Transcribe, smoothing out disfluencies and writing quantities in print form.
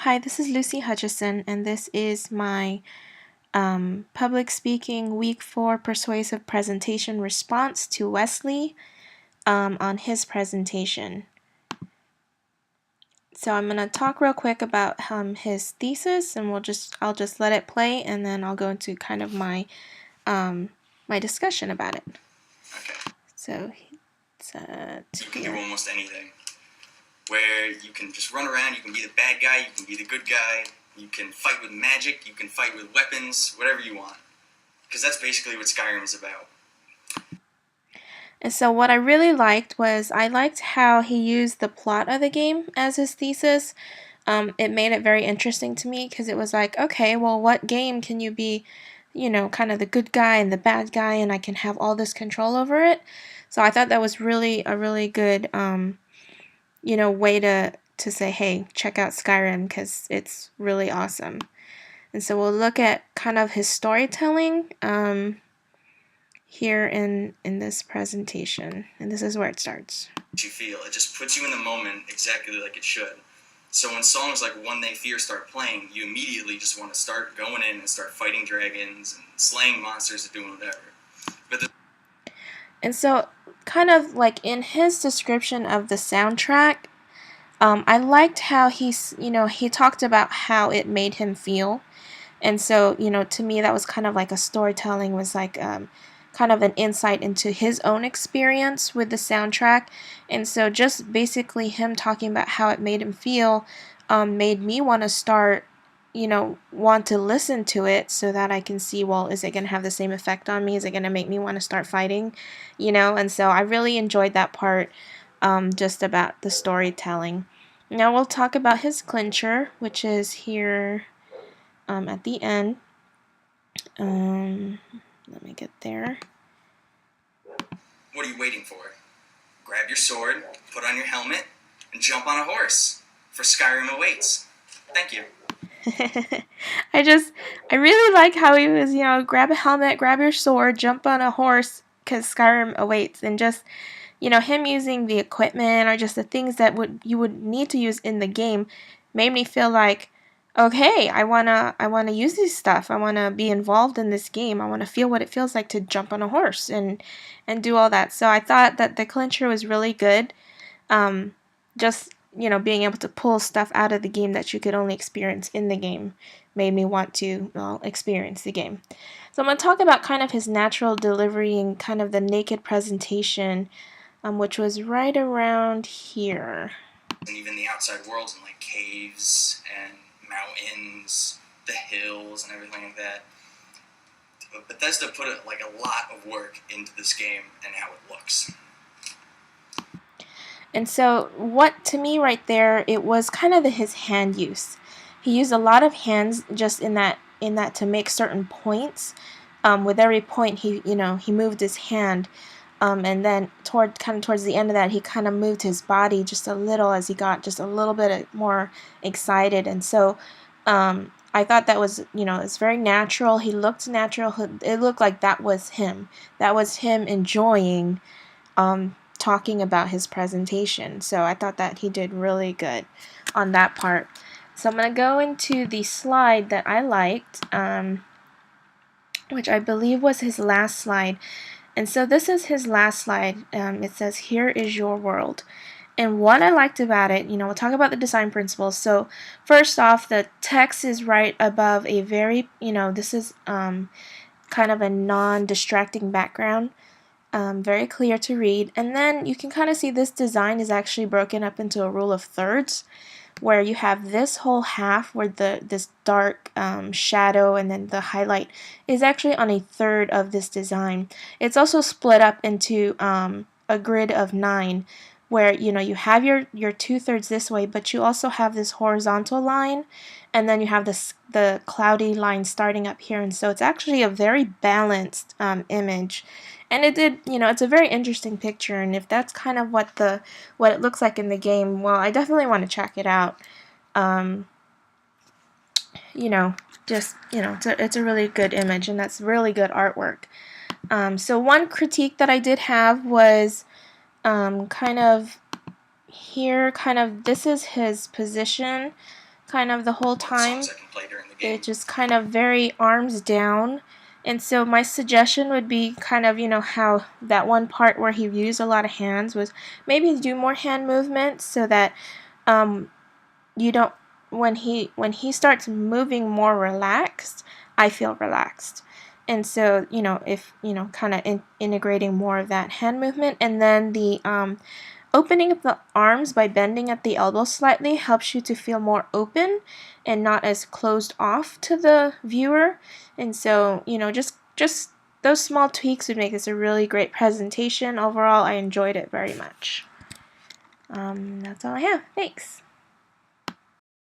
Hi, this is Lucy Hutchison, and this is my public speaking week 4 persuasive presentation response to Wesley on his presentation. So I'm gonna talk real quick about his thesis, and I'll just let it play, and then I'll go into kind of my my discussion about it. Okay. So You can do almost anything. Where you can just run around, you can be the bad guy, you can be the good guy, you can fight with magic, you can fight with weapons, whatever you want. Because that's basically what Skyrim is about. And so what I really liked was I liked how he used the plot of the game as his thesis. It made it very interesting to me because it was like, okay, well, what game can you be, kind of the good guy and the bad guy, and I can have all this control over it? So I thought that was really a really good, way to say, hey, check out Skyrim because it's really awesome. And so we'll look at kind of his storytelling here in this presentation, and this is where it starts. What you feel, it just puts you in the moment exactly like it should. So when songs like One They Fear start playing, you immediately just want to start going in and start fighting dragons and slaying monsters and doing whatever. And so kind of like in his description of the soundtrack, I liked how he talked about how it made him feel. And so, to me, that was kind of like a storytelling, was like kind of an insight into his own experience with the soundtrack. And so just basically him talking about how it made him feel made me want to start, want to listen to it so that I can see, well, is it going to have the same effect on me? Is it going to make me want to start fighting? And so I really enjoyed that part just about the storytelling. Now we'll talk about his clincher, which is here at the end. Let me get there. What are you waiting for? Grab your sword, put on your helmet, and jump on a horse. For Skyrim awaits. Thank you. I really like how he was, grab a helmet, grab your sword, jump on a horse, because Skyrim awaits, and just, him using the equipment or just the things that you would need to use in the game made me feel like, okay, I wanna use this stuff. I wanna be involved in this game. I wanna feel what it feels like to jump on a horse and do all that. So I thought that the clincher was really good. Just being able to pull stuff out of the game that you could only experience in the game made me want to experience the game. So I'm going to talk about kind of his natural delivery and kind of the naked presentation, which was right around here. And even the outside worlds and like caves and mountains, the hills and everything like that. But Bethesda put like a lot of work into this game and how it looks. And so what to me right there, it was kind of his hand use. He used a lot of hands just in that to make certain points. With every point he moved his hand. And then towards the end of that, he kind of moved his body just a little as he got just a little bit more excited. And so I thought that was, it's very natural. He looked natural. It looked like that was him. That was him enjoying talking about his presentation. So I thought that he did really good on that part. So I'm going to go into the slide that I liked, which I believe was his last slide. And so this is his last slide. It says, "Here is your world." And what I liked about it, we'll talk about the design principles. So first off, the text is right above a very, this is kind of a non-distracting background. Very clear to read. And then you can kind of see this design is actually broken up into a rule of thirds, where you have this whole half where this dark shadow and then the highlight is actually on a third of this design. It's also split up into a grid of 9, where you have your 2/3 this way, but you also have this horizontal line, and then you have the cloudy line starting up here. And so it's actually a very balanced image. And it did, it's a very interesting picture, and if that's kind of what it looks like in the game, well, I definitely want to check it out. It's a really good image, and that's really good artwork. So one critique that I did have was kind of here, this is his position, kind of the whole time. Songs I can play during the game. It's just kind of very arms down. And so my suggestion would be kind of, you know, how that one part where he used a lot of hands was maybe do more hand movements so that you don't, when he starts moving more relaxed, I feel relaxed. And so, you know, if, you know, kind of integrating more of that hand movement, and then the opening up the arms by bending at the elbow slightly helps you to feel more open and not as closed off to the viewer. And so, you know, just those small tweaks would make this a really great presentation. Overall, I enjoyed it very much. That's all I have. Thanks.